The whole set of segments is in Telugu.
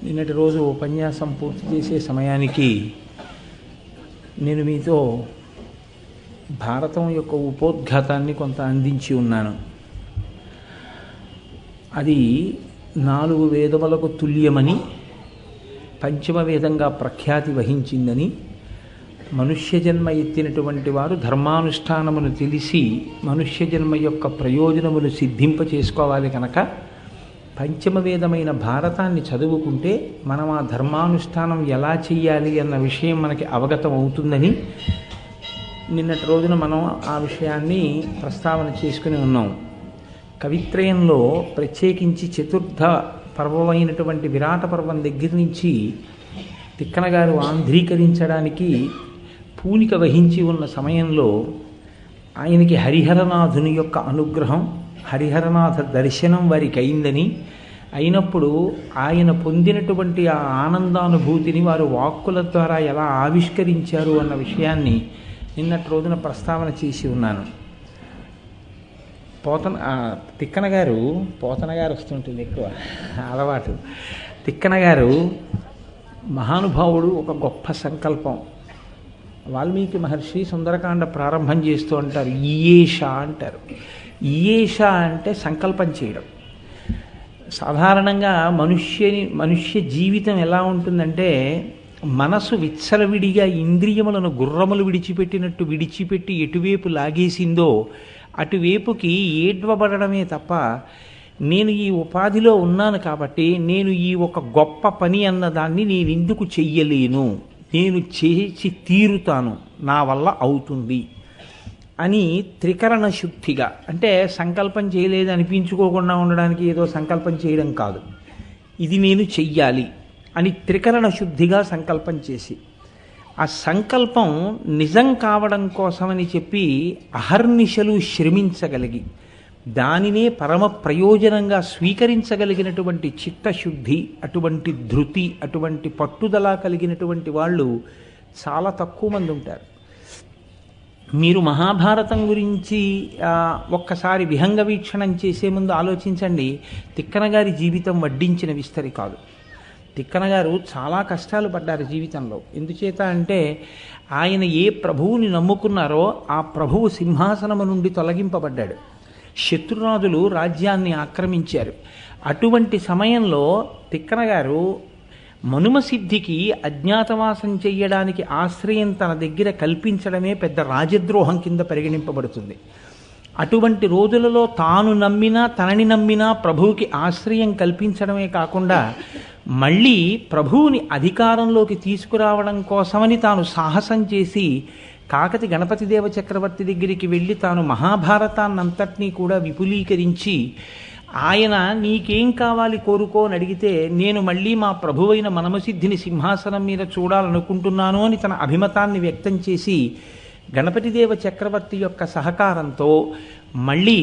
నిన్నటి రోజు ఉపన్యాసం పూర్తి చేసే సమయానికి నేను మీతో భారతం యొక్క ఉపోద్ఘాతాన్ని కొంత అందించి ఉన్నాను. అది 4 వేదములకు తుల్యమని, పంచమ వేదంగా ప్రఖ్యాతి వహించిందని, మనుష్య జన్మ ఎత్తినటువంటి వారు ధర్మానుష్ఠానమును తెలిసి మనుష్య జన్మ యొక్క ప్రయోజనమును సిద్ధింప చేసుకోవాలి కనుక పంచమ వేదమైన భారతాన్ని చదువుకుంటే మనం ఆ ధర్మానుష్ఠానం ఎలా చెయ్యాలి అన్న విషయం మనకి అవగతం అవుతుందని నిన్నటి రోజున మనం ఆ విషయాన్ని ప్రస్తావన చేసుకుని ఉన్నాం. కవిత్రయంలో ప్రత్యేకించి చతుర్థ పర్వమైనటువంటి విరాట పర్వం దగ్గర నుంచి తిక్కన గారు ఆంధ్రీకరించడానికి పూనిక వహించి ఉన్న సమయంలో ఆయనకి హరిహరనాథుని యొక్క అనుగ్రహం, హరిహరనాథ దర్శనం వారికి అయిందని, అయినప్పుడు ఆయన పొందినటువంటి ఆ ఆనందానుభూతిని వారు వాక్కుల ద్వారా ఎలా ఆవిష్కరించారు అన్న విషయాన్ని నిన్నటి రోజున ప్రస్తావన చేసి ఉన్నాను. తిక్కన గారు వస్తుంటుంది ఎక్కువ అలవాటు. తిక్కన గారు మహానుభావుడు, ఒక గొప్ప సంకల్పం. వాల్మీకి మహర్షి సుందరకాండ ప్రారంభం చేస్తూ అంటారు ఈయేష అంటారు. ఈయేష అంటే సంకల్పం చేయడం. సాధారణంగా మనుష్య జీవితం ఎలా ఉంటుందంటే, మనసు విచ్చలవిడిగా ఇంద్రియములను గుర్రములు విడిచిపెట్టినట్టు విడిచిపెట్టి ఎటువైపు లాగేసిందో అటువైపుకి ఏడ్వబడమే తప్ప, నేను ఈ ఉపాధిలో ఉన్నాను కాబట్టి నేను ఈ ఒక గొప్ప పని అన్నదాన్ని నేను ఎందుకు చెయ్యలేను, నేను చేసి తీరుతాను, నా వల్ల అవుతుంది అని త్రికరణ శుద్ధిగా, అంటే సంకల్పం చేయలేదు అనిపించుకోకుండా ఉండడానికి ఏదో సంకల్పం చేయడం కాదు, ఇది నేను చెయ్యాలి అని త్రికరణ శుద్ధిగా సంకల్పం చేసి, ఆ సంకల్పం నిజం కావడం కోసమని చెప్పి అహర్నిశలు శ్రమించగలిగి దానినే పరమ ప్రయోజనంగా స్వీకరించగలిగినటువంటి చిత్తశుద్ధి, అటువంటి ధృతి, అటువంటి పట్టుదల కలిగినటువంటి వాళ్ళు చాలా తక్కువ మంది ఉంటారు. మీరు మహాభారతం గురించి ఒక్కసారి విహంగ వీక్షణం చేసే ముందు ఆలోచించండి. తిక్కన గారి జీవితం వడ్డించిన విస్తరి కాదు. తిక్కన గారు చాలా కష్టాలు పడ్డారు జీవితంలో. ఎందుచేత అంటే ఆయన ఏ ప్రభువుని నమ్ముకున్నారో ఆ ప్రభువు సింహాసనము నుండి తొలగింపబడ్డాడు. శత్రురాజులు రాజ్యాన్ని ఆక్రమించారు. అటువంటి సమయంలో తిక్కన గారు మనుమసిద్ధికి అజ్ఞాతవాసం చెయ్యడానికి ఆశ్రయం తన దగ్గర కల్పించడమే పెద్ద రాజద్రోహం కింద పరిగణింపబడుతుంది. అటువంటి రోజులలో తాను నమ్మినా తనని నమ్మినా ప్రభువుకి ఆశ్రయం కల్పించడమే కాకుండా మళ్ళీ ప్రభువుని అధికారంలోకి తీసుకురావడం కోసమని తాను సాహసం చేసి కాకతి గణపతి దేవ చక్రవర్తి దగ్గరికి వెళ్ళి తాను మహాభారతాన్నంతటినీ కూడా విపులీకరించి, ఆయన నీకేం కావాలి కోరుకో అని అడిగితే, నేను మళ్ళీ మా ప్రభువైన మనమసిద్ధిని సింహాసనం మీద చూడాలనుకుంటున్నాను అని తన అభిమతాన్ని వ్యక్తం చేసి గణపతిదేవ చక్రవర్తి యొక్క సహకారంతో మళ్ళీ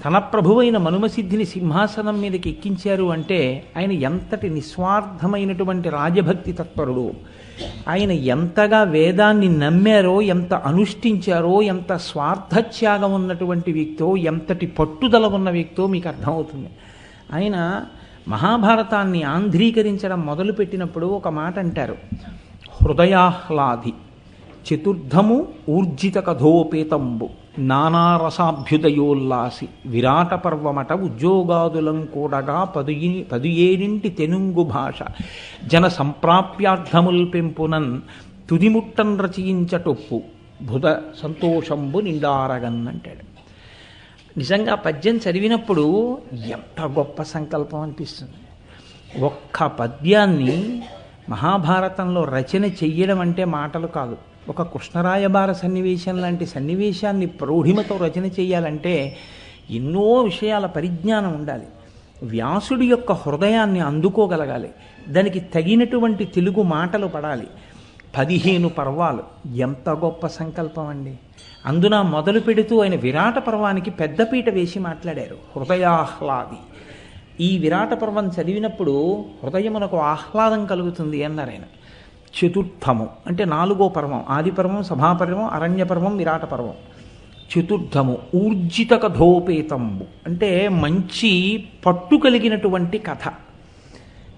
తన ప్రభువైన మనుమసిద్ధిని సింహాసనం మీదకి ఎక్కించారు. అంటే ఆయన ఎంతటి నిస్వార్థమైనటువంటి రాజభక్తి తత్పరుడు, ఆయన ఎంతగా వేదాన్ని నమ్మారో, ఎంత అనుష్ఠించారో, ఎంత స్వార్థత్యాగం ఉన్నటువంటి వ్యక్తో, ఎంతటి పట్టుదల ఉన్న వ్యక్తో మీకు అర్థమవుతుంది. ఆయన మహాభారతాన్ని ఆంధ్రీకరించడం మొదలుపెట్టినప్పుడు ఒక మాట అంటారు, హృదయాహ్లాది చతుర్థము ఊర్జిత కథోపేతంబు నానారసాభ్యుదయోల్లాసి విరాట పర్వమట ఉద్యోగాదులం కూడగా 17 తెనుంగు భాష జన సంప్రాప్యార్థముల్ పెంపునన్ తుదిముట్టన్ రచయించటొప్పు బుధ సంతోషంబు నిండారగన్ అంటాడు. నిజంగా పద్యం చదివినప్పుడు ఎంత గొప్ప సంకల్పం అనిపిస్తుంది. ఒక్క పద్యాన్ని మహాభారతంలో రచన చెయ్యడం అంటే మాటలు కాదు. ఒక కృష్ణరాయబార సన్నివేశం లాంటి సన్నివేశాన్ని ప్రౌఢిమతో రచన చేయాలంటే ఎన్నో విషయాల పరిజ్ఞానం ఉండాలి. వ్యాసుడి యొక్క హృదయాన్ని అందుకోగలగాలి. దానికి తగినటువంటి తెలుగు మాటలు పడాలి. 15 పర్వాలు ఎంత గొప్ప సంకల్పం అండి. అందున మొదలు పెడుతూ ఆయన విరాట పర్వానికి పెద్దపీట వేసి మాట్లాడారు. హృదయాహ్లాది. ఈ విరాట పర్వం చదివినప్పుడు హృదయమునకు ఆహ్లాదం కలుగుతుంది అన్నారు ఆయన. చతుర్థము అంటే 4వ పర్వం, ఆది పర్వం, సభాపర్వం, అరణ్య పర్వం, విరాట పర్వం. చతుర్థము ఊర్జిత కథోపేతంబు అంటే మంచి పట్టు కలిగినటువంటి కథ.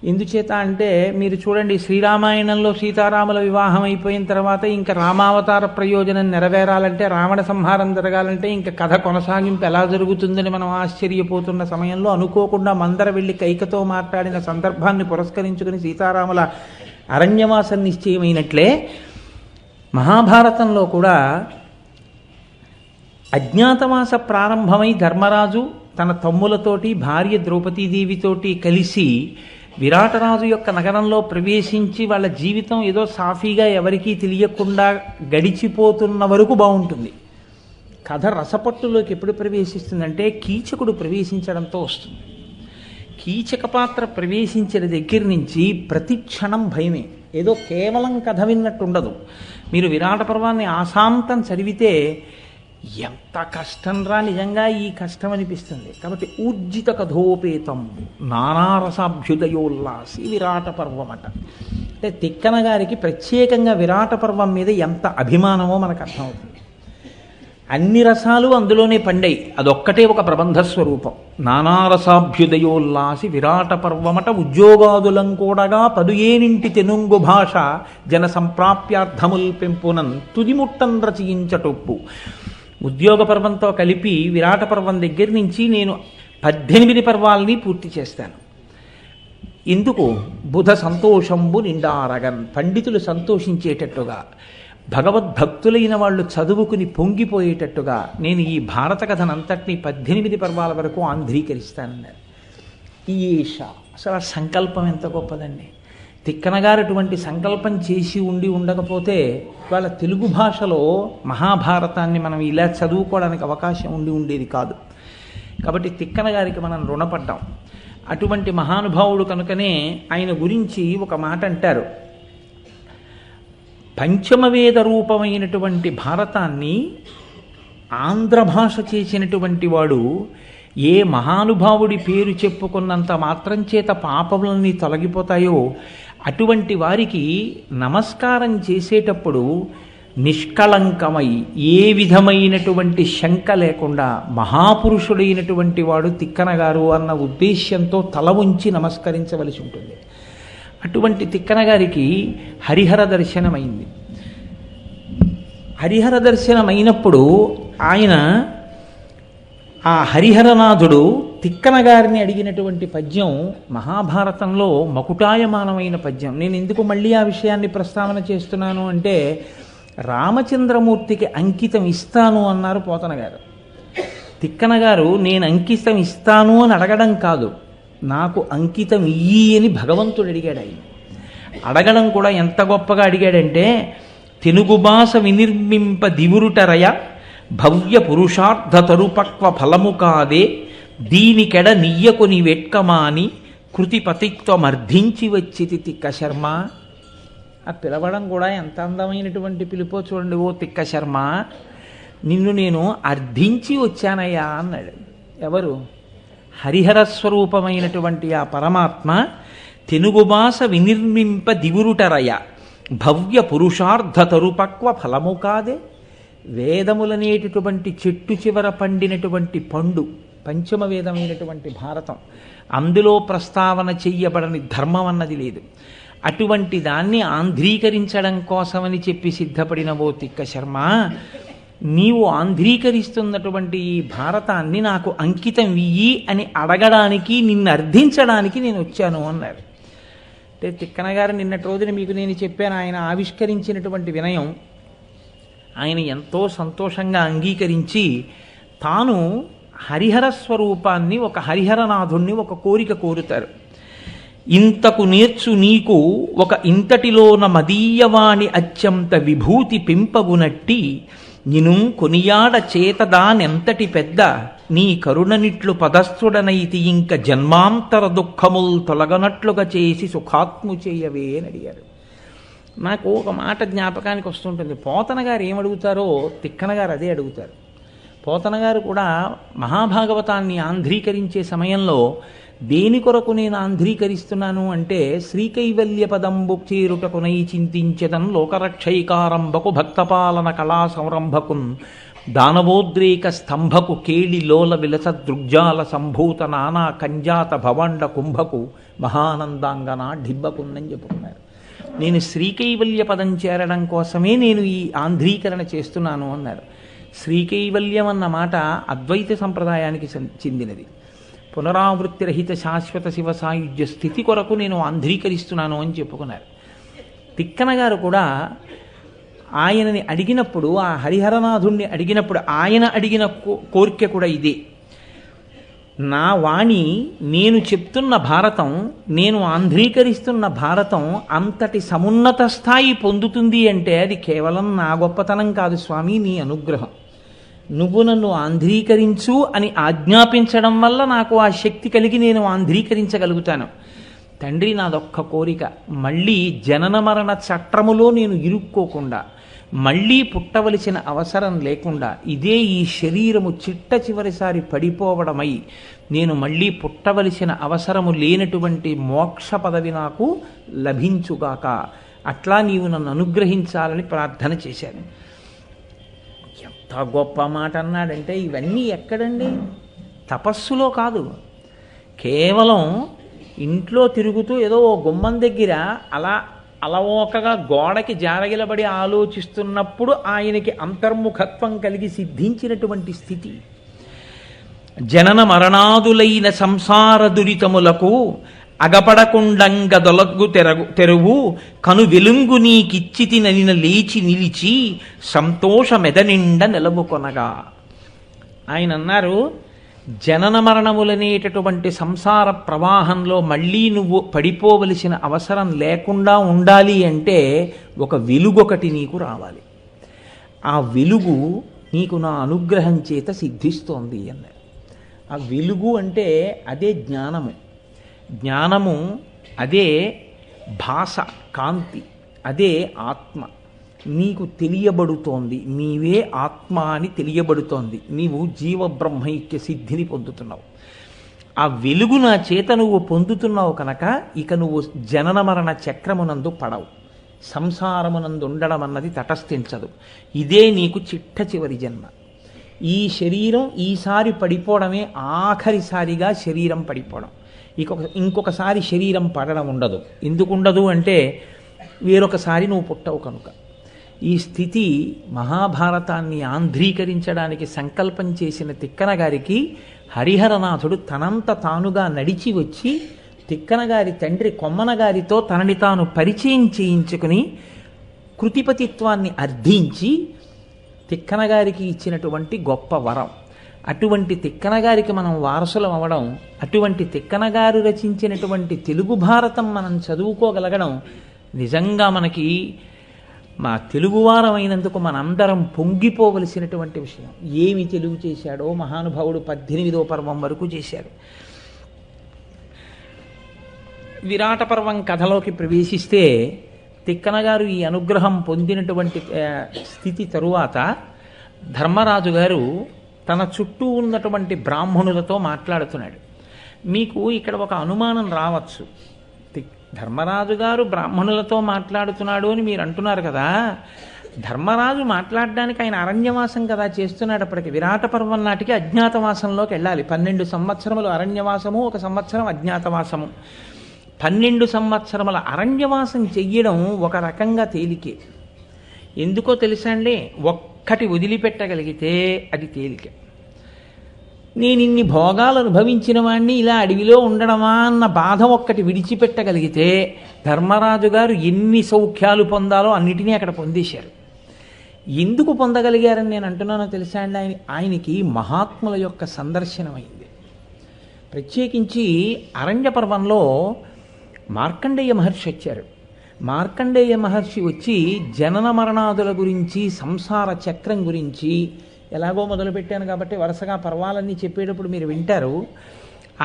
ఎందుచేత అంటే మీరు చూడండి, శ్రీరామాయణంలో సీతారాముల వివాహం అయిపోయిన తర్వాత ఇంకా రామావతార ప్రయోజనం నెరవేరాలంటే, రావణ సంహారం జరగాలంటే ఇంకా కథ కొనసాగింపు ఎలా జరుగుతుందని మనం ఆశ్చర్యపోతున్న సమయంలో అనుకోకుండా మందర వెళ్ళి కైకతో మాట్లాడిన సందర్భాన్ని పురస్కరించుకుని సీతారాముల అరణ్యవాసం నిశ్చయమైనట్లే మహాభారతంలో కూడా అజ్ఞాతవాస ప్రారంభమై ధర్మరాజు తన తమ్ములతోటి భార్య ద్రౌపదీదేవితోటి కలిసి విరాటరాజు యొక్క నగరంలో ప్రవేశించి వాళ్ళ జీవితం ఏదో సాఫీగా ఎవరికీ తెలియకుండా గడిచిపోతున్న వరకు బాగుంటుంది. కథ రసపట్టులోకి ఎప్పుడు ప్రవేశిస్తుందంటే కీచకుడు ప్రవేశించడంతో వస్తుంది. కీచక పాత్ర ప్రవేశించిన దగ్గర నుంచి ప్రతి క్షణం భయమే. ఏదో కేవలం కథ విన్నట్టు ఉండదు. మీరు విరాట పర్వాన్ని ఆశాంతం చదివితే ఎంత కష్టం రా నిజంగా ఈ కష్టం అనిపిస్తుంది. కాబట్టి ఊర్జిత కథోపేతం నానారసాభ్యుదయోల్లాసి విరాట పర్వం అట. అంటే తిక్కన గారికి ప్రత్యేకంగా విరాట పర్వం మీద ఎంత అభిమానమో మనకు అర్థమవుతుంది. అన్ని రసాలు అందులోనే పండాయి, అదొక్కటే ఒక ప్రబంధ స్వరూపం. నానారసాభ్యుదయోల్లాసి విరాట పర్వమట ఉద్యోగాదులం కూడగా పదుయేనింటి తెనుంగు భాష జన సంప్రాప్యార్థముల్ పెంపునన్ తుదిముట్టన్ రచయించటొప్పు. ఉద్యోగ పర్వంతో కలిపి విరాట పర్వం దగ్గర నుంచి నేను 18 పర్వాలని పూర్తి చేస్తాను. ఎందుకు? బుధ సంతోషంబు నిండారగన్, పండితులు సంతోషించేటట్టుగా, భగవద్భక్తులైన వాళ్ళు చదువుకుని పొంగిపోయేటట్టుగా నేను ఈ భారత కథనంతటినీ 18 పర్వాల వరకు ఆంధ్రీకరిస్తానన్నారు. ఈష అసలు ఆ సంకల్పం ఎంత గొప్పదండి. తిక్కనగారు అటువంటి సంకల్పం చేసి ఉండకపోతే వాళ్ళ తెలుగు భాషలో మహాభారతాన్ని మనం ఇలా చదువుకోవడానికి అవకాశం ఉండేది కాదు. కాబట్టి తిక్కన గారికి మనం రుణపడ్డాం. అటువంటి మహానుభావుడు కనుకనే ఆయన గురించి ఒక మాట అంటారు. పంచమవేద రూపమైనటువంటి భారతాన్ని ఆంధ్ర భాష చేసినటువంటి వాడు ఏ మహానుభావుడి పేరు చెప్పుకున్నంత మాత్రం చేత పాపములన్నీ తొలగిపోతాయో అటువంటి వారికి నమస్కారం చేసేటప్పుడు నిష్కళంకమై ఏ విధమైనటువంటి శంక లేకుండా మహాపురుషుడైనటువంటి వాడు తిక్కన గారు అన్న ఉద్దేశ్యంతో తల ఉంచి నమస్కరించవలసి ఉంటుంది. అటువంటి తిక్కన గారికి హరిహర దర్శనమైంది. హరిహర దర్శనమైనప్పుడు ఆయన ఆ హరిహరనాథుడు తిక్కన గారిని అడిగినటువంటి పద్యం మహాభారతంలో మకుటాయమానమైన పద్యం. నేను ఎందుకు మళ్ళీ ఆ విషయాన్ని ప్రస్తావన చేస్తున్నాను అంటే, రామచంద్రమూర్తికి అంకితం ఇస్తాను అన్నారు పోతన గారు. తిక్కన గారు నేను అంకితం ఇస్తాను అని అడగడం కాదు, నాకు అంకితం ఇయ్యి అని భగవంతుడు అడిగాడు. ఆయన అడగడం కూడా ఎంత గొప్పగా అడిగాడంటే, తెనుగు భాష వినిర్మింప దివురుటరయ భవ్య పురుషార్థ తరుపక్వ ఫలము కాదే దీనికెడ నియ్యకొని వెట్కమాని కృతిపతిత్వమర్ధించి వచ్చితి తిక్క శర్మ. ఆ పిలవడం కూడా ఎంత అందమైనటువంటి పిలుపో చూడండి. ఓ తిక్క శర్మ, నిన్ను నేను అర్థించి వచ్చానయ్యా అన్నాడు. ఎవరు? హరిహర స్వరూపమైనటువంటి ఆ పరమాత్మ తెనుగు భాష వినిర్మింప దివురుటరయ భవ్య పురుషార్థ తరుపక్వ ఫలము కాదే. వేదములనేటటువంటి చెట్టు చివర పండినటువంటి పండు పంచమ వేదమైనటువంటి భారతం, అందులో ప్రస్తావన చెయ్యబడని ధర్మం అన్నది లేదు. అటువంటి దాన్ని ఆంధ్రీకరించడం కోసమని చెప్పి సిద్ధపడిన ఓ తిక్క శర్మ, నీవు ఆంధ్రీకరిస్తున్నటువంటి ఈ భారతాన్ని నాకు అంకితం ఇయ్యి అని అడగడానికి, నిన్ను అర్థించడానికి నేను వచ్చాను అన్నారు. అంటే తిక్కన గారు నిన్నటి రోజున మీకు నేను చెప్పాను, ఆయన ఆవిష్కరించినటువంటి వినయం, ఆయన ఎంతో సంతోషంగా అంగీకరించి తాను హరిహర స్వరూపాన్ని, ఒక హరిహరనాథుణ్ణి ఒక కోరిక కోరుతారు. ఇంతకు నేర్చు నీకు ఒక ఇంతటిలోన మదీయవాణి అత్యంత విభూతి పెంపగునట్టి నిను కొనియాడ చేతదానెంతటి పెద్ద నీ కరుణనిట్లు పదస్థుడనైతి ఇంక జన్మాంతర దుఃఖముల్ తొలగనట్లుగా చేసి సుఖాత్ము చేయవే అని అడిగారు. నాకు ఒక మాట జ్ఞాపకానికి వస్తుంటుంది. పోతన గారు ఏమడుగుతారో తిక్కన గారు అదే అడుగుతారు. పోతన గారు కూడా మహాభాగవతాన్ని ఆంధ్రీకరించే సమయంలో దేని కొరకు నేను ఆంధ్రీకరిస్తున్నాను అంటే, శ్రీకైవల్య పదంబు చేరుటకునై చింతించదన్ లోకరక్షైకారంభకు భక్తపాలన కళా సంరంభకున్ దానవోద్రేక స్తంభకు కేళి లోల విలస దృగ్జాల సంభూత నానా కంజాత భవాండ కుంభకు మహానందాంగన ఢిబ్బకున్నని చెప్పుకున్నారు. నేను శ్రీకైవల్య పదం చేరడం కోసమే నేను ఈ ఆంధ్రీకరణ చేస్తున్నాను అన్నారు. శ్రీకైవల్యం అన్న మాట అద్వైత సంప్రదాయానికి చెందినది. పునరావృత్తి రహిత శాశ్వత శివ సాయుధ్య స్థితి కొరకు నేను ఆంధ్రీకరిస్తున్నాను అని చెప్పుకున్నారు. తిక్కన గారు కూడా ఆయనని అడిగినప్పుడు, ఆ హరిహరనాథుణ్ణి అడిగినప్పుడు ఆయన అడిగిన కోరిక కూడా ఇదే. నా వాణి, నేను చెప్తున్న భారతం, నేను ఆంధ్రీకరిస్తున్న భారతం అంతటి సమున్నత స్థాయి పొందుతుంది అంటే అది కేవలం నా గొప్పతనం కాదు స్వామి, నీ అనుగ్రహం. నువ్వు నన్ను ఆంధ్రీకరించు అని ఆజ్ఞాపించడం వల్ల నాకు ఆ శక్తి కలిగి నేను ఆంధ్రీకరించగలుగుతాను. తండ్రి, నాదొక్క కోరిక, మళ్ళీ జనన మరణ చట్రములో నేను ఇరుక్కోకుండా, మళ్ళీ పుట్టవలసిన అవసరం లేకుండా, ఇదే ఈ శరీరము చిట్ట చివరిసారి పడిపోవడమై నేను మళ్ళీ పుట్టవలసిన అవసరము లేనటువంటి మోక్ష పదవి నాకు లభించుగాక, అట్లా నీవు నన్ను అనుగ్రహించాలని ప్రార్థన చేశాను. ఎంత గొప్ప మాట అన్నాడంటే, ఇవన్నీ ఎక్కడండి? తపస్సులో కాదు, కేవలం ఇంట్లో తిరుగుతూ ఏదో ఓ గుమ్మం దగ్గర అలవోకగా గోడకి జారగిలబడి ఆలోచిస్తున్నప్పుడు ఆయనకి అంతర్ముఖత్వం కలిగి సిద్ధించినటువంటి స్థితి. జనన మరణాదులైన సంసార దురితములకు అగపడకుండంగదొలగు తెరువు కను వెలుంగు నీకిచ్చితిననిన లేచి నిలిచి సంతోషమెదనిండ నిలబుకొనగా. ఆయన అన్నారు, జనన మరణములనేటటువంటి సంసార ప్రవాహంలో మళ్ళీ నువ్వు పడిపోవలసిన అవసరం లేకుండా ఉండాలి అంటే ఒక వెలుగొకటి నీకు రావాలి. ఆ వెలుగు నీకు నా అనుగ్రహం చేత సిద్ధిస్తోంది అన్నారు. ఆ వెలుగు అంటే అదే జ్ఞానము. జ్ఞానము అదే భాష, కాంతి, అదే ఆత్మ. నీకు తెలియబడుతోంది, నీవే ఆత్మ అని తెలియబడుతోంది. నీవు జీవబ్రహ్మైక్య సిద్ధిని పొందుతున్నావు. ఆ వెలుగు నా చేత నువ్వు పొందుతున్నావు కనుక ఇక నువ్వు జనన మరణ చక్రమునందు పడవు, సంసారమునందు ఉండడం అన్నది తటస్థించదు. ఇదే నీకు చిట్ట చివరి జన్మ. ఈ శరీరం ఈసారి పడిపోవడమే ఆఖరిసారిగా శరీరం పడిపోవడం. ఇంకొకసారి శరీరం పడడం ఉండదు. ఎందుకు ఉండదు అంటే వేరొకసారి నువ్వు పుట్టవు కనుక. ఈ స్థితి మహాభారతాన్ని ఆంధ్రీకరించడానికి సంకల్పం చేసిన తిక్కన గారికి హరిహరనాథుడు తనంత తానుగా నడిచి వచ్చి తిక్కన గారి తండ్రి కొమ్మన గారితో తనని తాను పరిచయం చేయించుకుని కృతిపతిత్వాన్ని అర్థించి తిక్కన గారికి ఇచ్చినటువంటి గొప్ప వరం. అటువంటి తిక్కన గారికి మనం వారసులం అవ్వడం, అటువంటి తిక్కన గారు రచించినటువంటి తెలుగు భారతం మనం చదువుకోగలగడం నిజంగా మనకి, మా తెలుగువారమైనందుకు మనందరం పొంగిపోవలసినటువంటి విషయం. ఏమి తెలుగు చేశాడో మహానుభావుడు 18వ పర్వం వరకు చేశాడు. విరాట పర్వం కథలోకి ప్రవేశిస్తే తిక్కన గారు ఈ అనుగ్రహం పొందినటువంటి స్థితి తరువాత ధర్మరాజు గారు తన చుట్టూ ఉన్నటువంటి బ్రాహ్మణులతో మాట్లాడుతున్నాడు. మీకు ఇక్కడ ఒక అనుమానం రావచ్చు, ధర్మరాజు గారు బ్రాహ్మణులతో మాట్లాడుతున్నాడు అని మీరు అంటున్నారు కదా. ధర్మరాజు మాట్లాడడానికి ఆయన అరణ్యవాసం కదా చేస్తున్నాడు. అప్పటికి విరాట పర్వం నాటికి అజ్ఞాతవాసంలోకి వెళ్ళాలి. 12 సంవత్సరములు అరణ్యవాసము, 1 సంవత్సరం అజ్ఞాతవాసము. 12 సంవత్సరముల అరణ్యవాసం చెయ్యడం ఒక రకంగా తేలికే. ఎందుకో తెలుసా అండి? ఒక్కటి వదిలిపెట్టగలిగితే అది తేలిక. నేను ఇన్ని భోగాలు అనుభవించిన వాడిని ఇలా అడవిలో ఉండడమా అన్న బాధ ఒక్కటి విడిచిపెట్టగలిగితే ధర్మరాజు గారు ఎన్ని సౌఖ్యాలు పొందాలో అన్నిటినీ అక్కడ పొందేశారు. ఎందుకు పొందగలిగారని నేను అంటున్నానో తెలుసా అండి? ఆయనకి మహాత్ముల యొక్క సందర్శనమైంది. ప్రత్యేకించి అరణ్య పర్వంలో మార్కండేయ మహర్షి వచ్చారు. మార్కండేయ మహర్షి వచ్చి జనన మరణాదుల గురించి, సంసార చక్రం గురించి, ఎలాగో మొదలుపెట్టాను కాబట్టి వరుసగా పర్వాలన్నీ చెప్పేటప్పుడు మీరు వింటారు.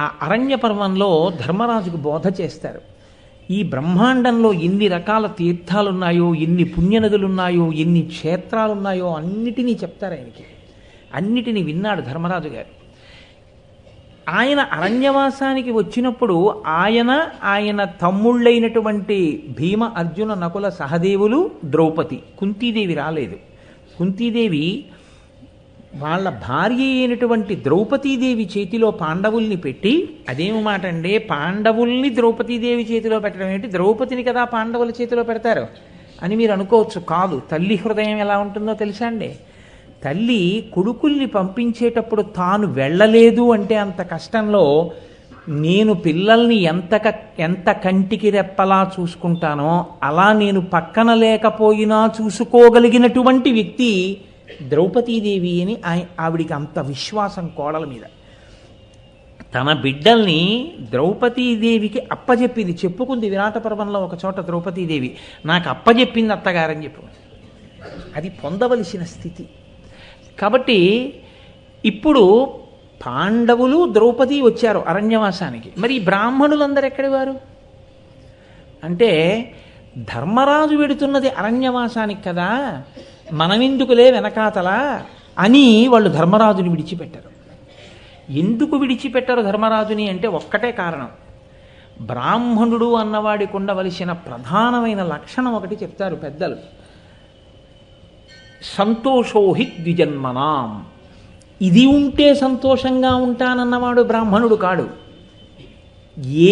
ఆ అరణ్య పర్వంలో ధర్మరాజుకు బోధ చేస్తారు. ఈ బ్రహ్మాండంలో ఎన్ని రకాల తీర్థాలున్నాయో, ఎన్ని పుణ్యనదులున్నాయో, ఎన్ని క్షేత్రాలున్నాయో అన్నిటినీ చెప్తారు ఆయనకి. అన్నిటినీ విన్నాడు ధర్మరాజు గారు. ఆయన అరణ్యవాసానికి వచ్చినప్పుడు ఆయన తమ్ముళ్ళైనటువంటి భీమ, అర్జున, నకుల, సహదేవులు, ద్రౌపది, కుంతీదేవి రాలేదు. కుంతీదేవి వాళ్ళ భార్య అయినటువంటి ద్రౌపదీదేవి చేతిలో పాండవుల్ని పెట్టి, అదేమి మాట అండి, పాండవుల్ని ద్రౌపదీదేవి చేతిలో పెట్టడం ఏంటి, ద్రౌపదిని కదా పాండవుల చేతిలో పెడతారు అని మీరు అనుకోవచ్చు. కాదు, తల్లి హృదయం ఎలా ఉంటుందో తెలుసా అండి. తల్లి కొడుకుల్ని పంపించేటప్పుడు తాను వెళ్ళలేదు అంటే అంత కష్టంలో నేను పిల్లల్ని ఎంత కంటికి రెప్పలా చూసుకుంటానో అలా నేను పక్కన లేకపోయినా చూసుకోగలిగినటువంటి వ్యక్తి ద్రౌపదీదేవి అని ఆవిడికి అంత విశ్వాసం కోడల మీద. తన బిడ్డల్ని ద్రౌపదీదేవికి అప్పచెప్పింది, చెప్పుకుంది విరాట పర్వంలో ఒక చోట ద్రౌపదీదేవి, నాకు అప్పచెప్పింది అత్తగారని చెప్పు. అది పొందవలసిన స్థితి. కాబట్టి ఇప్పుడు పాండవులు ద్రౌపది వచ్చారు అరణ్యవాసానికి. మరి ఈ బ్రాహ్మణులందరూ ఎక్కడి వారు అంటే, ధర్మరాజు వెడుతున్నది అరణ్యవాసానికి కదా, మనమెందుకులే వెనకాతలా అని వాళ్ళు ధర్మరాజుని విడిచిపెట్టారు. ఎందుకు విడిచిపెట్టారు ధర్మరాజుని అంటే ఒక్కటే కారణం. బ్రాహ్మణుడు అన్నవాడికి ఉండవలసిన ప్రధానమైన లక్షణం ఒకటి చెప్తారు పెద్దలు. సంతోషోహి ద్విజన్మనాం. ఇది ఉంటే సంతోషంగా ఉంటానన్నవాడు బ్రాహ్మణుడు కాడు.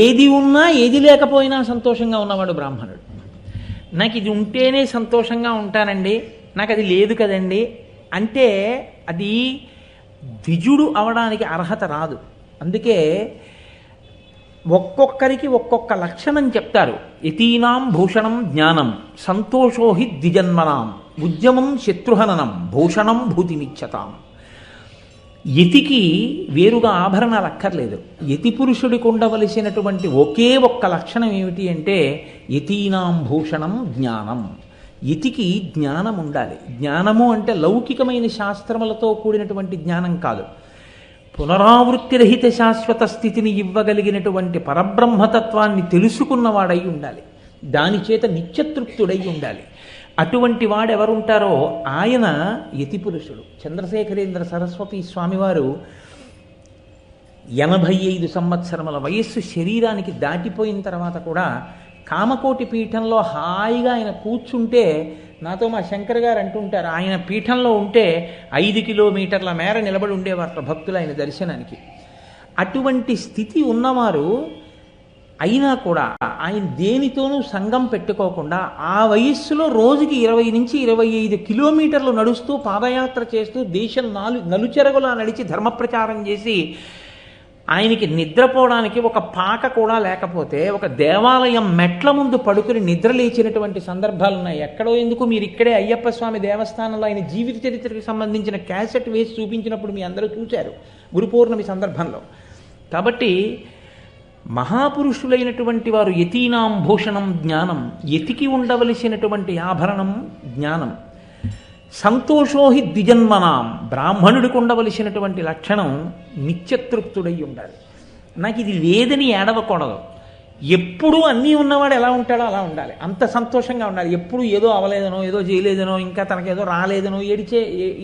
ఏది ఉన్నా ఏది లేకపోయినా సంతోషంగా ఉన్నవాడు బ్రాహ్మణుడు. నాకు ఇది ఉంటేనే సంతోషంగా ఉంటానండి, నాకు అది లేదు కదండి అంటే అది ద్విజుడు అవడానికి అర్హత రాదు. అందుకే ఒక్కొక్కరికి ఒక్కొక్క లక్షణం చెప్తారు. యతీనాం భూషణం జ్ఞానం, సంతోషోహి ద్విజన్మనాం, ఉద్యమం శత్రుహననం, భూషణం భూతిమిచ్చతాం. యతికి వేరుగా ఆభరణాలు అక్కర్లేదు. యతి పురుషుడికి ఉండవలసినటువంటి ఒకే ఒక్క లక్షణం ఏమిటి అంటే యతీనాం భూషణం జ్ఞానం. యతికి జ్ఞానం ఉండాలి. జ్ఞానము అంటే లౌకికమైన శాస్త్రములతో కూడినటువంటి జ్ఞానం కాదు, పునరావృత్తిరహిత శాశ్వత స్థితిని ఇవ్వగలిగినటువంటి పరబ్రహ్మతత్వాన్ని తెలుసుకున్నవాడై ఉండాలి. దాని చేత నిత్యతృప్తుడై ఉండాలి. అటువంటి వాడెవరుంటారో ఆయన యతి పురుషుడు. చంద్రశేఖరేంద్ర సరస్వతి స్వామివారు 85 సంవత్సరముల వయస్సు శరీరానికి దాటిపోయిన తర్వాత కూడా కామకోటి పీఠంలో హాయిగా ఆయన కూర్చుంటే, నాతో మా శంకర్ గారు అంటుంటారు, ఆయన పీఠంలో ఉంటే 5 కిలోమీటర్ల మేర నిలబడి ఉండేవారు భక్తులు ఆయన దర్శనానికి. అటువంటి స్థితి ఉన్నవారు అయినా కూడా ఆయన దేనితోనూ సంఘం పెట్టుకోకుండా ఆ వయస్సులో రోజుకి 20 నుంచి 25 కిలోమీటర్లు నడుస్తూ పాదయాత్ర చేస్తూ దేశం నలుచెరగులా నడిచి ధర్మప్రచారం చేసి, ఆయనకి నిద్రపోవడానికి ఒక పాక కూడా లేకపోతే ఒక దేవాలయం మెట్ల ముందు పడుకుని నిద్ర లేచినటువంటి సందర్భాలు ఉన్నాయి. ఎక్కడో ఎందుకు, మీరు ఇక్కడే అయ్యప్ప స్వామి దేవస్థానంలో ఆయన జీవిత చరిత్రకి సంబంధించిన క్యాసెట్ వేసి చూపించినప్పుడు మీ అందరూ చూశారు గురు పౌర్ణమి సందర్భంలో. కాబట్టి మహాపురుషులైనటువంటి వారు యతీనాం భూషణం జ్ఞానం, యతికి ఉండవలసినటువంటి ఆభరణం జ్ఞానం. సంతోషోహి ద్విజన్మనాం, బ్రాహ్మణుడికి ఉండవలసినటువంటి లక్షణం నిత్యతృప్తుడై ఉండాలి. నాకు ఇది లేదని ఏడవకూడదు. ఎప్పుడూ అన్నీ ఉన్నవాడు ఎలా ఉంటాడో అలా ఉండాలి, అంత సంతోషంగా ఉండాలి. ఎప్పుడు ఏదో అవలేదనో ఏదో చేయలేదనో ఇంకా తనకేదో రాలేదనో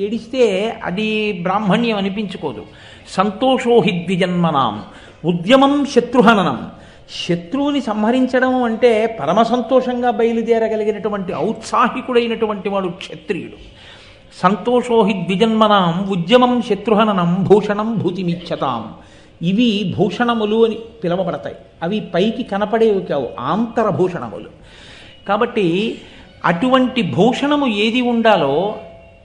ఏడిస్తే అది బ్రాహ్మణ్యం అనిపించుకోదు. సంతోషోహి ద్విజన్మనాం, ఉద్యమం శత్రుహననం. శత్రువుని సంహరించడం అంటే పరమ సంతోషంగా బయలుదేరగలిగినటువంటి ఔత్సాహికుడైనటువంటి వాడు క్షత్రియుడు. సంతోషోహి ద్విజన్మనాం, ఉద్యమం శత్రుహననం, భూషణం భూతిమిచ్చతాం. ఇవి భూషణములు అని పిలువబడతాయి. అవి పైకి కనపడేవి కావు, ఆంతరభూషణములు. కాబట్టి అటువంటి భూషణము ఏది ఉండాలో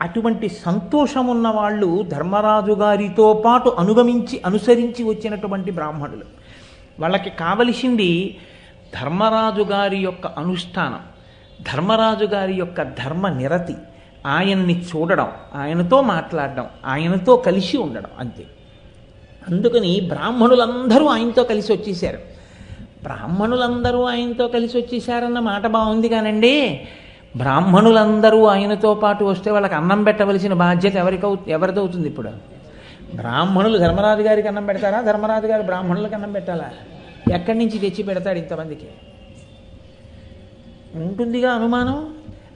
అటువంటి సంతోషమున్న వాళ్ళు ధర్మరాజు గారితో పాటు అనుసరించి వచ్చినటువంటి బ్రాహ్మణులు. వాళ్ళకి కావలసింది ధర్మరాజు గారి యొక్క అనుష్ఠానం, ధర్మరాజు గారి యొక్క ధర్మ నిరతి, ఆయన్ని చూడడం, ఆయనతో మాట్లాడడం, ఆయనతో కలిసి ఉండడం, అంతే. అందుకని బ్రాహ్మణులందరూ ఆయనతో కలిసి వచ్చేసారు. బ్రాహ్మణులందరూ ఆయనతో కలిసి వచ్చేసారన్న మాట బాగుంది కానండి, బ్రాహ్మణులందరూ ఆయనతో పాటు వస్తే వాళ్ళకి అన్నం పెట్టవలసిన బాధ్యత ఎవరిదవుతుంది? ఇప్పుడు బ్రాహ్మణులు ధర్మరాజు గారికి అన్నం పెడతారా, ధర్మరాజు గారు బ్రాహ్మణులకు అన్నం పెట్టాలా? ఎక్కడి నుంచి తెచ్చి పెడతాడు ఇంతమందికి? ఉంటుందిగా అనుమానం.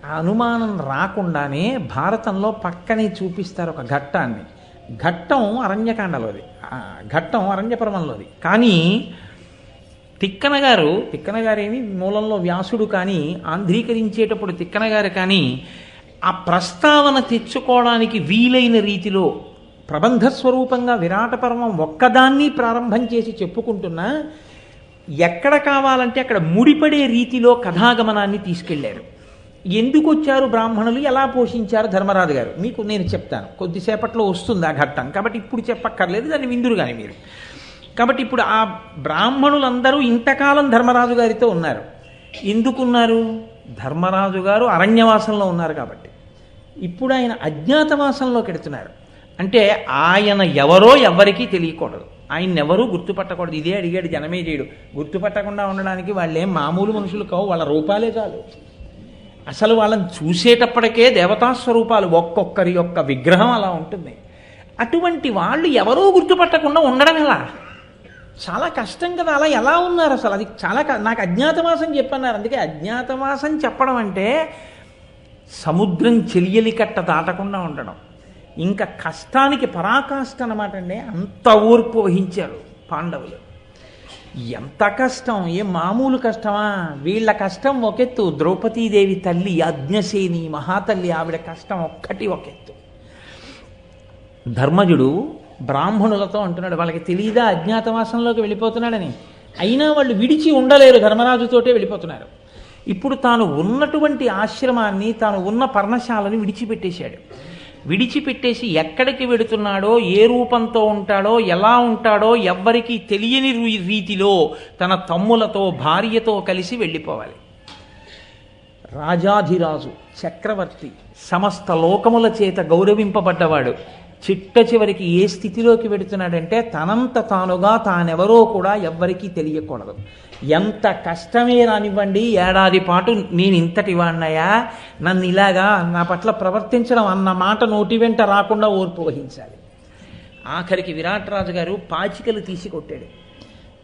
ఆ అనుమానం రాకుండానే భారతంలో పక్కనే చూపిస్తారు ఒక ఘట్టాన్ని. ఘట్టం అరణ్యకాండలోది, ఘట్టం అరణ్యపర్వంలోది. కానీ తిక్కనగారేమి మూలంలో వ్యాసుడు కానీ ఆంధ్రీకరించేటప్పుడు తిక్కనగారు కానీ ఆ ప్రస్తావన తెచ్చుకోవడానికి వీలైన రీతిలో ప్రబంధ స్వరూపంగా విరాట పర్వం ఒక్కదాన్ని ప్రారంభం చేసి చెప్పుకుంటున్నా ఎక్కడ కావాలంటే అక్కడ ముడిపడే రీతిలో కథాగమనాన్ని తీసుకెళ్లారు. ఎందుకు వచ్చారు బ్రాహ్మణులు, ఎలా పోషించారు ధర్మరాజు గారు, మీకు నేను చెప్తాను. కొద్దిసేపట్లో వస్తుంది ఆ ఘట్టం, కాబట్టి ఇప్పుడు చెప్పక్కర్లేదు, దాన్ని విందురు కానీ మీరు. కాబట్టి ఇప్పుడు ఆ బ్రాహ్మణులందరూ ఇంతకాలం ధర్మరాజు గారితో ఉన్నారు. ఎందుకున్నారు? ధర్మరాజు గారు అరణ్యవాసంలో ఉన్నారు కాబట్టి. ఇప్పుడు ఆయన అజ్ఞాతవాసంలోకి వెడుతున్నారు. అంటే ఆయన ఎవరో ఎవ్వరికీ తెలియకూడదు, ఆయన ఎవరూ గుర్తుపట్టకూడదు. ఇదే అడిగాడు జనమేజయుడు. గుర్తుపట్టకుండా ఉండడానికి వాళ్ళేం మామూలు మనుషులు కావు, వాళ్ళ రూపాలే చాలు. అసలు వాళ్ళని చూసేటప్పటికే దేవతాస్వరూపాలు, ఒక్కొక్కరి యొక్క విగ్రహం అలా ఉంటుంది. అటువంటి వాళ్ళు ఎవరూ గుర్తుపట్టకుండా ఉండడం ఎలా? చాలా కష్టం కదా. అలా ఎలా ఉన్నారు అసలు? అది చాలా నాకు అజ్ఞాతవాసం చెప్పన్నారు. అందుకే అజ్ఞాతవాసం చెప్పడం అంటే సముద్రం చెలియలి కట్ట దాటకుండా ఉండడం. ఇంకా కష్టానికి పరాకాష్ట అన్నమాట అండి. అంత ఓర్పు వహించారు పాండవులు. ఎంత కష్టం, ఏ మామూలు కష్టమా? వీళ్ళ కష్టం ఒకెత్తు, ద్రౌపదీదేవి తల్లి అజ్ఞసేని మహాతల్లి ఆవిడ కష్టం ఒక్కటి ఒకెత్తు. ధర్మజుడు బ్రాహ్మణులతో అంటున్నాడు, వాళ్ళకి తెలియదా అజ్ఞాతవాసంలోకి వెళ్ళిపోతున్నాడని? అయినా వాళ్ళు విడిచి ఉండలేరు, ధర్మరాజుతోటే వెళ్ళిపోతున్నారు. ఇప్పుడు తాను ఉన్నటువంటి ఆశ్రమాన్ని, తాను ఉన్న పర్ణశాలని విడిచిపెట్టేశాడు. విడిచిపెట్టేసి ఎక్కడికి వెడుతున్నాడో, ఏ రూపంతో ఉంటాడో, ఎలా ఉంటాడో ఎవ్వరికీ తెలియని రీతిలో తన తమ్ములతో భార్యతో కలిసి వెళ్ళిపోవాలి. రాజాధిరాజు, చక్రవర్తి, సమస్త లోకముల చేత గౌరవింపబడ్డవాడు చిట్ట చివరికి ఏ స్థితిలోకి వెడుతున్నాడంటే తనంత తానుగా తానెవరో కూడా ఎవ్వరికీ తెలియకూడదు. ఎంత కష్టమే రానివ్వండి, ఏడాది పాటు నేను ఇంతటి వాడినయా, నన్ను ఇలాగా నా పట్ల ప్రవర్తించడం అన్న మాట నోటి వెంట రాకుండా ఓర్పు వహించాలి. ఆఖరికి విరాటరాజు గారు పాచికలు తీసి కొట్టాడు.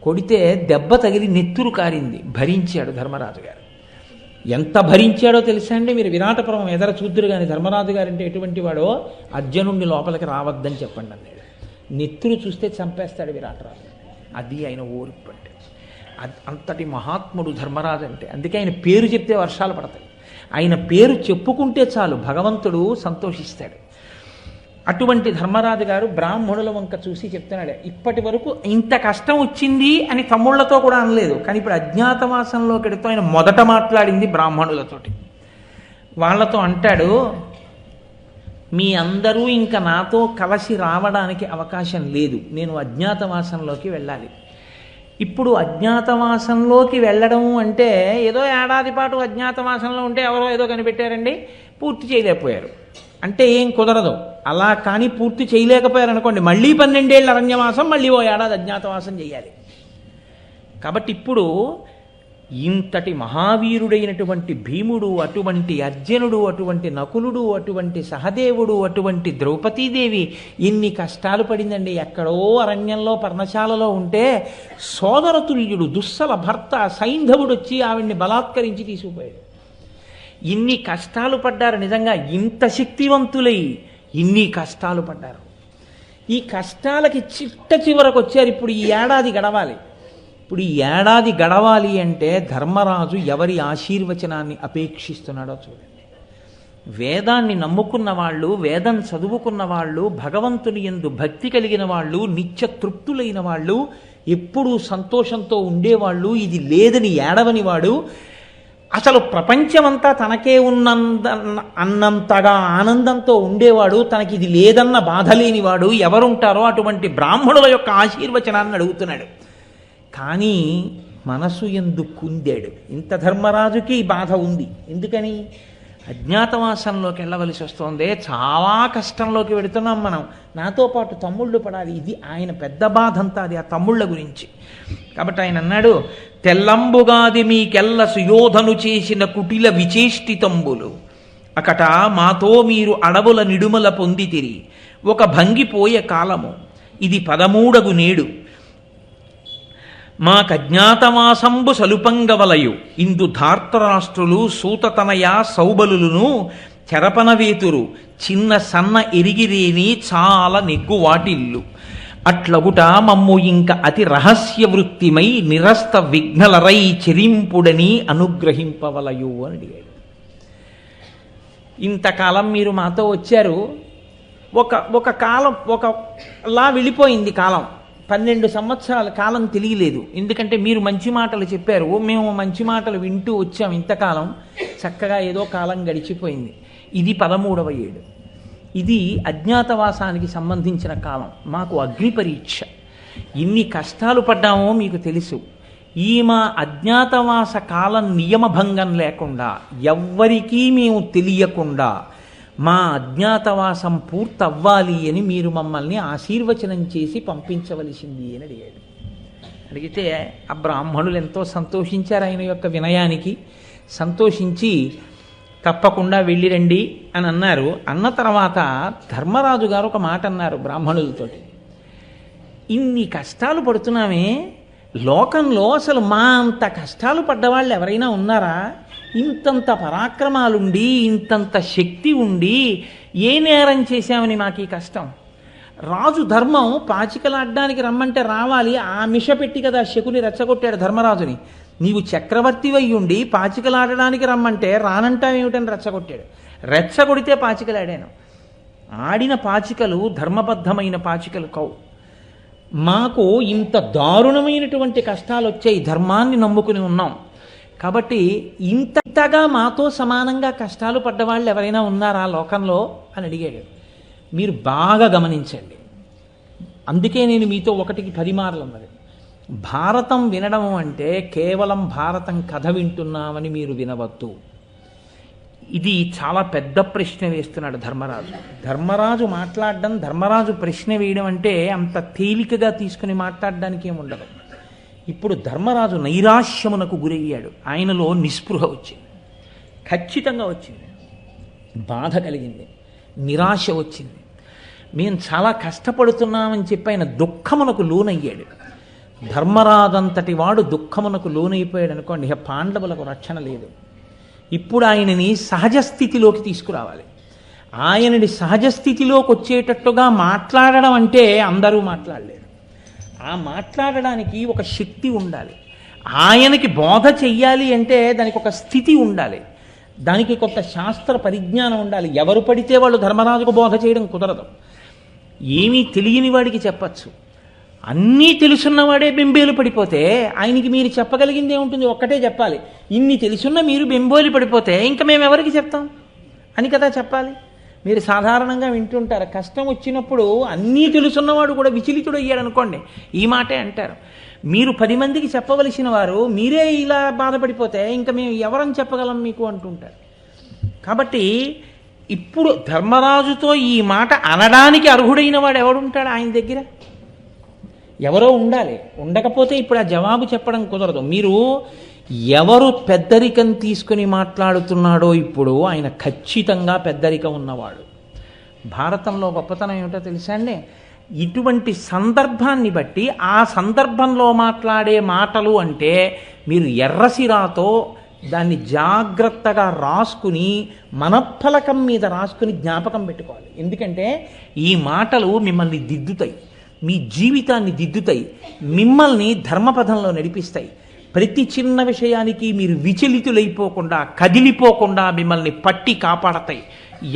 కొడితే దెబ్బ తగిలి నెత్తురు కారింది. భరించాడు ధర్మరాజు గారు. ఎంత భరించాడో తెలుసా అండి? మీరు విరాటపురం ఎదర చూద్దురు కానీ ధర్మరాజు గారు అంటే ఎటువంటి వాడో, అర్జునుడిని లోపలికి రావద్దని చెప్పండి అన్నాడు. నెత్తురు చూస్తే చంపేస్తాడు విరాటరాజు. అది ఆయన ఓర్పు అంటే. అంతటి మహాత్ముడు ధర్మరాజు అంటే. అందుకే ఆయన పేరు చెప్తే వర్షాలు పడతాయి. ఆయన పేరు చెప్పుకుంటే చాలు భగవంతుడు సంతోషిస్తాడు. అటువంటి ధర్మరాజు గారు బ్రాహ్మణుల వంక చూసి చెప్తున్నాడు, ఇప్పటి వరకు ఇంత కష్టం వచ్చింది అని తమ్ముళ్లతో కూడా అనలేదు, కానీ ఇప్పుడు అజ్ఞాతవాసంలోకి వెడుతూ ఆయన మొదట మాట్లాడింది బ్రాహ్మణులతోటి. వాళ్ళతో అంటాడు, మీ అందరూ ఇంకా నాతో కలిసి రావడానికి అవకాశం లేదు, నేను అజ్ఞాతవాసంలోకి వెళ్ళాలి. ఇప్పుడు అజ్ఞాతవాసంలోకి వెళ్ళడం అంటే ఏదో ఏడాది పాటు అజ్ఞాతవాసంలో ఉంటే ఎవరో ఏదో కనిపెట్టారండి, పూర్తి చేయలేకపోయారు అంటే ఏం కుదరదు. అలా కానీ పూర్తి చేయలేకపోయారనుకోండి, మళ్ళీ 12 ఏళ్ళ అరణ్యవాసం, మళ్ళీ ఓ ఏడాది అజ్ఞాతవాసం చేయాలి. కాబట్టి ఇప్పుడు ఇంతటి మహావీరుడైనటువంటి భీముడు, అటువంటి అర్జునుడు, అటువంటి నకులుడు, అటువంటి సహదేవుడు, అటువంటి ద్రౌపదీదేవి ఎన్ని కష్టాలు పడిందండి. ఎక్కడో అరణ్యంలో పర్ణశాలలో ఉంటే సోదరతుల్యుడు దుస్సల భర్త సైంధవుడు వచ్చి ఆవిడ్ని బలాత్కరించి తీసుకుపోయాడు. ఇన్ని కష్టాలు పడ్డారు. నిజంగా ఇంత శక్తివంతులై ఇన్ని కష్టాలు పడ్డారు. ఈ కష్టాలకి చిట్ట చివరకు వచ్చారు. ఇప్పుడు ఈ ఏడాది గడవాలి. ఇప్పుడు ఈ ఏడాది గడవాలి అంటే ధర్మరాజు ఎవరి ఆశీర్వచనాన్ని అపేక్షిస్తున్నాడో చూడండి. వేదాన్ని నమ్ముకున్న వాళ్ళు, వేదం చదువుకున్న వాళ్ళు, భగవంతుని యందు భక్తి కలిగిన వాళ్ళు, నిత్య తృప్తులైన వాళ్ళు, ఎప్పుడూ సంతోషంతో ఉండేవాళ్ళు, ఇది లేదని ఏడవని వాడు, అసలు ప్రపంచమంతా తనకే అన్నంతగా ఆనందంతో ఉండేవాడు, తనకి ఇది లేదన్న బాధ లేనివాడు ఎవరుంటారో అటువంటి బ్రాహ్మణుల యొక్క ఆశీర్వచనాన్ని అడుగుతున్నాడు. కానీ మనసు యందు కుందాడు. ఇంత ధర్మరాజుకి బాధ ఉంది. ఎందుకని? అజ్ఞాతవాసంలోకి వెళ్ళవలసి వస్తుంది, చాలా కష్టంలోకి వెడుతున్నాం మనం, నాతో పాటు తమ్ముళ్ళు పడాలి. ఇది ఆయన పెద్ద బాధ అంతా, అది ఆ తమ్ముళ్ళ గురించి. కాబట్టి ఆయన అన్నాడు, తెల్లంబుగాది మీకెల్ల సుయోధను చేసిన కుటిల విచేష్టితంబులు అకట మాతో మీరు అడవుల నిడుమల పొందితిరి, ఒక భంగిపోయే కాలము ఇది 13 నేడు, మాకజ్ఞాతవాసంబు సలుపంగవలయు ఇందు ధార్తరాష్ట్రులు సూతతనయ సౌబలులను చెరపనవేతురు చిన్న సన్న ఎరిగిరేని చాలా నెగ్గు వాటిల్లు అట్లగుట మమ్ము ఇంక అతి రహస్య వృత్తిమై నిరస్త విఘ్నలరై చెరింపుడని అనుగ్రహింపవలయు అని అడిగాడు. ఇంతకాలం మీరు మాతో వచ్చారు, ఒక ఒక కాలం ఒకలా వెళ్ళిపోయింది కాలం. 12 సంవత్సరాల కాలం తెలియలేదు. ఎందుకంటే మీరు మంచి మాటలు చెప్పారు, మేము మంచి మాటలు వింటూ వచ్చాం ఇంతకాలం, చక్కగా ఏదో కాలం గడిచిపోయింది. ఇది 13వ ఏడు. ఇది అజ్ఞాతవాసానికి సంబంధించిన కాలం. మాకు అగ్ని పరీక్ష. ఇన్ని కష్టాలు పడ్డామో మీకు తెలుసు. ఈ మా అజ్ఞాతవాస కాలం నియమభంగం లేకుండా, ఎవ్వరికీ మేము తెలియకుండా మా అజ్ఞాతవాసం పూర్తవ్వాలి అని మీరు మమ్మల్ని ఆశీర్వచనం చేసి పంపించవలసింది అని అడిగాడు. అడిగితే ఆ బ్రాహ్మణులు ఎంతో సంతోషించారు ఆయన యొక్క వినయానికి. సంతోషించి తప్పకుండా వెళ్ళిరండి అని అన్నారు. అన్న తర్వాత ధర్మరాజు గారు ఒక మాట అన్నారు బ్రాహ్మణులతోటి. ఇన్ని కష్టాలు పడుతున్నామే, లోకంలో అసలు మా అంత కష్టాలు పడ్డవాళ్ళు ఎవరైనా ఉన్నారా? ఇంతంత పరాక్రమాలుండి, ఇంతంత శక్తి ఉండి ఏ నేరం చేశామని మాకు ఈ కష్టం? రాజు ధర్మం పాచికలాడడానికి రమ్మంటే రావాలి. ఆ మిష పెట్టి కదా శకుని రెచ్చగొట్టాడు ధర్మరాజుని. నీవు చక్రవర్తివై ఉండి పాచికలాడడానికి రమ్మంటే రానంటావేమిటని రెచ్చగొట్టాడు. రెచ్చగొడితే పాచికలాడాను. ఆడిన పాచికలు ధర్మబద్ధమైన పాచికలు కావు. మాకు ఇంత దారుణమైనటువంటి కష్టాలు వచ్చాయి, ధర్మాన్ని నమ్ముకుని ఉన్నాం కాబట్టి ఇంతగా మాతో సమానంగా కష్టాలు పడ్డవాళ్ళు ఎవరైనా ఉన్నారా లోకంలో అని అడిగాడు. మీరు బాగా గమనించండి. అందుకే నేను మీతో 1కి 10 మార్లు ఉన్నది. భారతం వినడం అంటే కేవలం భారతం కథ వింటున్నామని మీరు వినవద్దు. ఇది చాలా పెద్ద ప్రశ్న వేస్తున్నాడు ధర్మరాజు. ధర్మరాజు మాట్లాడడం, ధర్మరాజు ప్రశ్న వేయడం అంటే అంత తేలికగా తీసుకుని మాట్లాడడానికి ఏముండదు. ఇప్పుడు ధర్మరాజు నైరాశ్యమునకు గురయ్యాడు. ఆయనలో నిస్పృహ వచ్చింది, ఖచ్చితంగా వచ్చింది. బాధ కలిగింది, నిరాశ వచ్చింది. మేము చాలా కష్టపడుతున్నామని చెప్పి ఆయన దుఃఖమునకు లోనయ్యాడు. ధర్మరాజంతటి వాడు దుఃఖమునకు లోనైపోయాడు అనుకోండి, ఇక పాండవులకు రక్షణ లేదు. ఇప్పుడు ఆయనని సహజ స్థితిలోకి తీసుకురావాలి. ఆయనని సహజ స్థితిలోకి వచ్చేటట్టుగా మాట్లాడడం అంటే అందరూ మాట్లాడలేరు. ఆ మాట్లాడడానికి ఒక శక్తి ఉండాలి. ఆయనకి బోధ చెయ్యాలి అంటే దానికి ఒక స్థితి ఉండాలి, దానికి కొంత శాస్త్ర పరిజ్ఞానం ఉండాలి. ఎవరు పడితే వాళ్ళు ధర్మరాజుకు బోధ చేయడం కుదరదు. ఏమీ తెలియని వాడికి చెప్పచ్చు. అన్నీ తెలుసున్నవాడే బెంబేలు పడిపోతే ఆయనకి మీరు చెప్పగలిగింది ఏముంటుంది? ఒక్కటే చెప్పాలి. ఇన్ని తెలుసున్న మీరు బెంబేలు పడిపోతే ఇంకా మేము ఎవరికి చెప్తాం అని కదా చెప్పాలి. మీరు సాధారణంగా వింటుంటారు, కష్టం వచ్చినప్పుడు అన్నీ తెలుసున్నవాడు కూడా విచలితుడు అయ్యాడు అనుకోండి, ఈ మాటే అంటారు. మీరు 10 మందికి చెప్పవలసిన వారు మీరే ఇలా బాధపడిపోతే ఇంకా మేము ఎవరని చెప్పగలం మీకు అంటుంటారు. కాబట్టి ఇప్పుడు ధర్మరాజుతో ఈ మాట అనడానికి అర్హుడైన వాడు ఎవడుంటాడు ఆయన దగ్గర? ఎవరో ఉండాలి. ఉండకపోతే ఇప్పుడు ఆ జవాబు చెప్పడం కుదరదు. మీరు ఎవరు పెద్దరికం తీసుకుని మాట్లాడుతున్నాడో ఇప్పుడు ఆయన ఖచ్చితంగా పెద్దరికం ఉన్నవాడు. భారతంలో గొప్పతనం ఏమిటో తెలుసా అండి? ఇటువంటి సందర్భాన్ని బట్టి ఆ సందర్భంలో మాట్లాడే మాటలు అంటే మీరు ఎర్రసిరాతో దాన్ని జాగ్రత్తగా రాసుకుని మనఫలకం మీద రాసుకుని జ్ఞాపకం పెట్టుకోవాలి. ఎందుకంటే ఈ మాటలు మిమ్మల్ని దిద్దుతాయి, మీ జీవితాన్ని దిద్దుతాయి, మిమ్మల్ని ధర్మపథంలో నడిపిస్తాయి. ప్రతి చిన్న విషయానికి మీరు విచలితులైపోకుండా, కదిలిపోకుండా మిమ్మల్ని పట్టి కాపాడతాయి.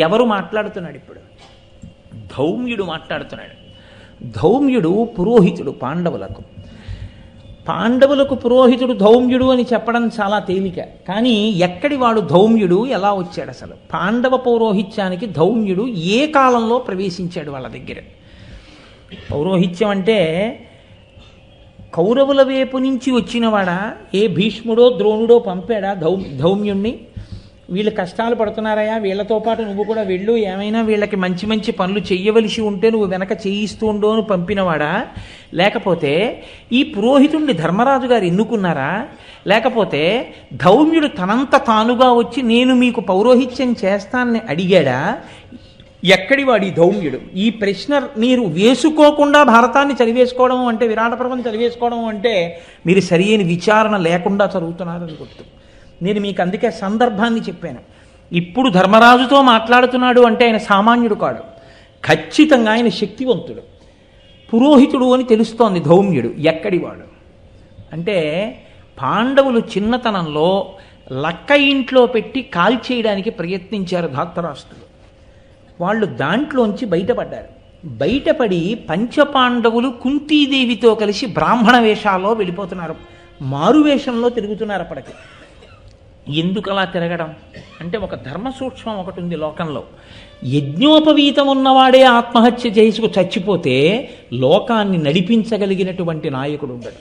ఎవరు మాట్లాడుతున్నాడు ఇప్పుడు? ధౌమ్యుడు మాట్లాడుతున్నాడు. ధౌమ్యుడు పురోహితుడు పాండవులకు. పాండవులకు పురోహితుడు ధౌమ్యుడు అని చెప్పడం చాలా తేలిక. కానీ ఎక్కడి వాడు ధౌమ్యుడు? ఎలా వచ్చాడు అసలు? పాండవ పౌరోహిత్యానికి ధౌమ్యుడు ఏ కాలంలో ప్రవేశించాడు వాళ్ళ దగ్గర? పౌరోహిత్యం అంటే కౌరవుల వైపు నుంచి వచ్చినవాడా? ఏ భీష్ముడో ద్రోణుడో పంపాడా ధౌమ్యుణ్ణి? వీళ్ళు కష్టాలు పడుతున్నారయా, వీళ్ళతో పాటు నువ్వు కూడా వెళ్ళు, ఏమైనా వీళ్ళకి మంచి మంచి పనులు చెయ్యవలసి ఉంటే నువ్వు వెనక చేయిస్తూ ఉండో అని పంపినవాడా? లేకపోతే ఈ పురోహితుణ్ణి ధర్మరాజు గారు ఎన్నుకున్నారా? లేకపోతే ధౌమ్యుడు తనంత తానుగా వచ్చి నేను మీకు పౌరోహిత్యం చేస్తానని అడిగాడా? ఎక్కడి వాడి ధౌమ్యుడు? ఈ ప్రశ్న మీరు వేసుకోకుండా భారతాన్ని చదివేసుకోవడం అంటే, విరాట పర్వం చదివేసుకోవడం అంటే మీరు సరి అయిన విచారణ లేకుండా చదువుతున్నారని గుర్తు. నేను మీకు అందుకే సందర్భాన్ని చెప్పాను. ఇప్పుడు ధర్మరాజుతో మాట్లాడుతున్నాడు అంటే ఆయన సామాన్యుడు కాడు, ఖచ్చితంగా ఆయన శక్తివంతుడు, పురోహితుడు అని తెలుస్తోంది ధౌమ్యుడు. ఎక్కడివాడు అంటే పాండవులు చిన్నతనంలో లక్క ఇంట్లో పెట్టి కాల్చేయడానికి ప్రయత్నించారు ధాతరాష్ట్రులు. వాళ్ళు దాంట్లోంచి బయటపడ్డారు. బయటపడి పంచపాండవులు కుంతీదేవితో కలిసి బ్రాహ్మణ వేషాల్లో వెళ్ళిపోతున్నారు, మారు వేషంలో తిరుగుతున్నారు. అప్పటికి ఎందుకు అలా తిరగడం అంటే ఒక ధర్మ సూక్ష్మం ఒకటి ఉంది లోకంలో. యజ్ఞోపవీతం ఉన్నవాడే ఆత్మహత్య చేసుకు చచ్చిపోతే లోకాన్ని నడిపించగలిగినటువంటి నాయకుడు ఉండడు.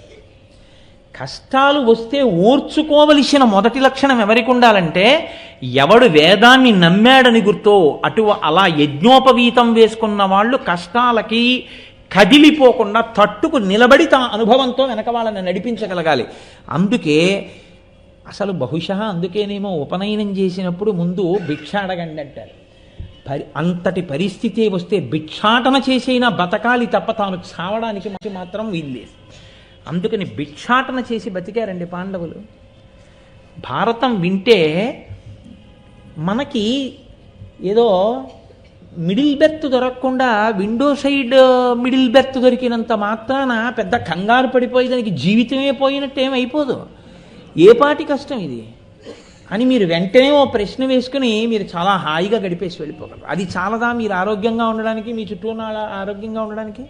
కష్టాలు వస్తే ఓర్చుకోవలసిన మొదటి లక్షణం ఎవరికి ఉండాలంటే ఎవడు వేదాన్ని నమ్మాడని గుర్తో అలా యజ్ఞోపవీతం వేసుకున్న వాళ్ళు కష్టాలకి కదిలిపోకుండా తట్టుకు నిలబడి తమ అనుభవంతో వెనక వాళ్ళని నడిపించగలగాలి. అందుకే అసలు బహుశా అందుకేనేమో ఉపనయనం చేసినప్పుడు ముందు భిక్ష అడగండి అంటారు. అంతటి పరిస్థితి వస్తే భిక్షాటన చేసైనా బతకాలి తప్ప తాను చావడానికి మాత్రం వీల్లేదు. అందుకని భిక్షాటన చేసి బతికారండి పాండవులు. భారతం వింటే మనకి ఏదో మిడిల్ బెర్త్ దొరకకుండా విండో సైడ్ మిడిల్ బెర్త్ దొరికినంత మాత్రాన పెద్ద కంగారు పడిపోయి దానికి జీవితమే పోయినట్టు ఏమైపోదు. ఏ పాటి కష్టం ఇది అని మీరు వెంటనే ఓ ప్రశ్న వేసుకుని మీరు చాలా హాయిగా గడిపేసి వెళ్ళిపోగలరు. అది చాలదా మీరు ఆరోగ్యంగా ఉండడానికి, మీ చుట్టూ ఉన్న ఆరోగ్యంగా ఉండడానికి?